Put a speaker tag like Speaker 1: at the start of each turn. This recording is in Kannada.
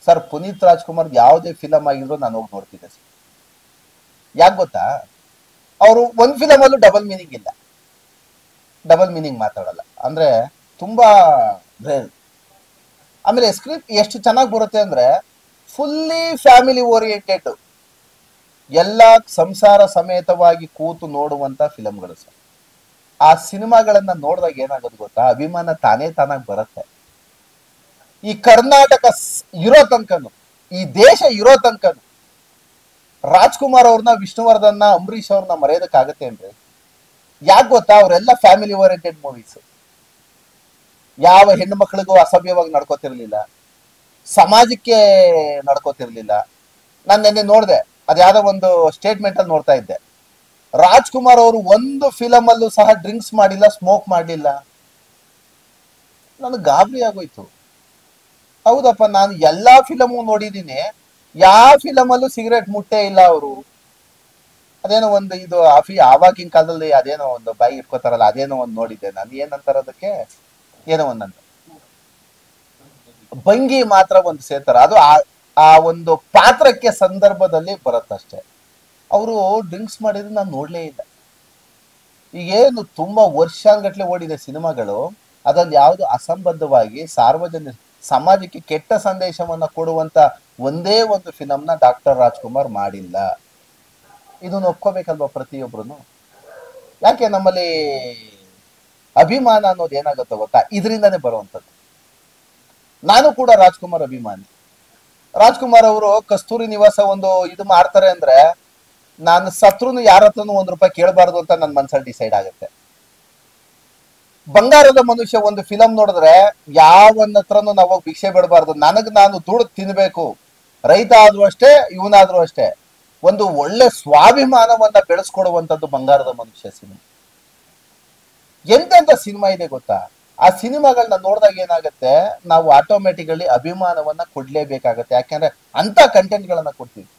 Speaker 1: ಸರ್ ಪುನೀತ್ ರಾಜ್ಕುಮಾರ್ ಯಾವುದೇ ಫಿಲಮ್ ಆಗಿದ್ರು ನಾನು ಹೋಗಿ ನೋಡ್ತಿದ್ದೆ ಸರ್. ಯಾಕೆ ಗೊತ್ತಾ, ಅವರು ಒಂದ್ ಫಿಲಮ್ ಅಲ್ಲೂ ಡಬಲ್ ಮೀನಿಂಗ್ ಇಲ್ಲ, ಡಬಲ್ ಮೀನಿಂಗ್ ಮಾತಾಡಲ್ಲ ಅಂದ್ರೆ ತುಂಬಾ ರೇರ್. ಆಮೇಲೆ ಸ್ಕ್ರಿಪ್ಟ್ ಎಷ್ಟು ಚೆನ್ನಾಗಿ ಬರುತ್ತೆ ಅಂದ್ರೆ ಫುಲ್ಲಿ ಫ್ಯಾಮಿಲಿ ಓರಿಯೆಂಟೆಡ್, ಎಲ್ಲ ಸಂಸಾರ ಸಮೇತವಾಗಿ ಕೂತು ನೋಡುವಂತ ಫಿಲಮ್ಗಳು ಸರ್. ಆ ಸಿನಿಮಾಗಳನ್ನ ನೋಡಿದಾಗ ಏನಾಗೋದು ಗೊತ್ತಾ, ಅಭಿಮಾನ ತಾನೇ ತಾನಾಗಿ ಬರುತ್ತೆ. ಈ ಕರ್ನಾಟಕ ಇರೋ ತನಕನು, ಈ ದೇಶ ಇರೋ ತನಕನು ರಾಜ್ಕುಮಾರ್ ಅವ್ರನ್ನ, ವಿಷ್ಣುವರ್ಧನ್ನ, ಅಂಬರೀಷ್ ಅವ್ರನ್ನ ಮರೆಯೋದಕ್ಕಾಗತ್ತೆ ಅಂದ್ರೆ ಯಾಕೆ ಗೊತ್ತಾ, ಅವರೆಲ್ಲ ಫ್ಯಾಮಿಲಿ ಓರಿಯೆಂಟೆಡ್ ಮೂವೀಸ್. ಯಾವ ಹೆಣ್ಣು ಮಕ್ಕಳಿಗೂ ಅಸಭ್ಯವಾಗಿ ನಡ್ಕೋತಿರ್ಲಿಲ್ಲ, ಸಮಾಜಕ್ಕೆ ನಡ್ಕೋತಿರ್ಲಿಲ್ಲ. ನಾನು ನಿನ್ನೆ ನೋಡಿದೆ, ಅದ್ಯಾವುದೋ ಒಂದು ಸ್ಟೇಟ್ಮೆಂಟ್ ಅಲ್ಲಿ ನೋಡ್ತಾ ಇದ್ದೆ, ರಾಜ್ಕುಮಾರ್ ಅವರು ಒಂದು ಫಿಲಮ್ ಅಲ್ಲೂ ಸಹ ಡ್ರಿಂಕ್ಸ್ ಮಾಡಿಲ್ಲ, ಸ್ಮೋಕ್ ಮಾಡಲಿಲ್ಲ. ನನಗೆ ಗಾಬರಿ ಆಗೋಯ್ತು. ಹೌದಪ್ಪ, ನಾನು ಎಲ್ಲಾ ಫಿಲಮು ನೋಡಿದ್ದೀನಿ, ಯಾವ ಫಿಲಮ್ ಅಲ್ಲೂ ಸಿಗರೇಟ್ ಮುಟ್ಟೇ ಇಲ್ಲ ಅವರು. ಅದೇನೋ ಒಂದು ಇದು ಆವಾಗಿನ ಕಾಲದಲ್ಲಿ ಅದೇನೋ ಒಂದು ಬಾಯಿ ಇಟ್ಕೋತಾರಲ್ಲ, ಅದೇನೋ ಒಂದು ನೋಡಿದ್ದೆ ನಾನು. ಏನಂತಾರ ಅದಕ್ಕೆ, ಏನೋ ಒಂದಂತ ಭಂಗಿ ಮಾತ್ರ ಒಂದು ಸೇರ್ತಾರ, ಅದು ಆ ಒಂದು ಪಾತ್ರಕ್ಕೆ ಸಂದರ್ಭದಲ್ಲಿ ಬರುತ್ತಷ್ಟೇ. ಅವರು ಡ್ರಿಂಕ್ಸ್ ಮಾಡಿದ್ರೆ ನಾನು ನೋಡ್ಲೇ ಇಲ್ಲ. ಈಗೇನು ತುಂಬಾ ವರ್ಷಾನ್ಗಟ್ಲೆ ಓಡಿದೆ ಸಿನಿಮಾಗಳು, ಅದ್ರಲ್ಲಿ ಯಾವುದು ಅಸಂಬದ್ಧವಾಗಿ ಸಾರ್ವಜನಿಕ ಸಮಾಜಕ್ಕೆ ಕೆಟ್ಟ ಸಂದೇಶವನ್ನ ಕೊಡುವಂತ ಒಂದೇ ಒಂದು ಫಿಲಮ್ನ ಡಾಕ್ಟರ್ ರಾಜ್ಕುಮಾರ್ ಮಾಡಿಲ್ಲ. ಇದನ್ನು ಒಪ್ಕೋಬೇಕಲ್ವಾ ಪ್ರತಿಯೊಬ್ರು. ಯಾಕೆ ನಮ್ಮಲ್ಲಿ ಅಭಿಮಾನ ಅನ್ನೋದು ಏನಾಗುತ್ತೆ ಗೊತ್ತಾ, ಇದರಿಂದಾನೇ ಬರುವಂತದ್ದು. ನಾನು ಕೂಡ ರಾಜ್ಕುಮಾರ್ ಅಭಿಮಾನಿ. ರಾಜ್ಕುಮಾರ್ ಅವರು ಕಸ್ತೂರಿ ನಿವಾಸ ಒಂದು ಇದು ಮಾಡ್ತಾರೆ ಅಂದ್ರೆ ನಾನು ಸತ್ರುನು ಯಾರ ಹತ್ರನು ₹1 ಕೇಳಬಾರ್ದು ಅಂತ ನನ್ನ ಮನ್ಸಲ್ಲಿ ಡಿಸೈಡ್ ಆಗುತ್ತೆ. ಬಂಗಾರದ ಮನುಷ್ಯ ಒಂದು ಫಿಲಂ ನೋಡಿದ್ರೆ ಯಾವನ್ನ ಹತ್ರನು ನಾವು ಭಿಕ್ಷೆ ಬಿಡಬಾರ್ದು, ನಾನು ದುಡ್ಡು ತಿನ್ಬೇಕು. ರೈತ ಆದ್ರೂ ಅಷ್ಟೇ, ಇವನಾದ್ರೂ ಅಷ್ಟೇ. ಒಂದು ಒಳ್ಳೆ ಸ್ವಾಭಿಮಾನವನ್ನ ಬೆಳೆಸ್ಕೊಡುವಂಥದ್ದು ಬಂಗಾರದ ಮನುಷ್ಯ ಸಿನಿಮಾ. ಎಂತೆಂತ ಸಿನಿಮಾ ಇದೆ ಗೊತ್ತಾ. ಆ ಸಿನಿಮಾಗಳನ್ನ ನೋಡಿದಾಗ ಏನಾಗುತ್ತೆ, ನಾವು ಆಟೋಮೆಟಿಕಲಿ ಅಭಿಮಾನವನ್ನ ಕೊಡ್ಲೇಬೇಕಾಗತ್ತೆ. ಯಾಕೆಂದ್ರೆ ಅಂತ ಕಂಟೆಂಟ್ ಗಳನ್ನ ಕೊಡ್ತೀವಿ.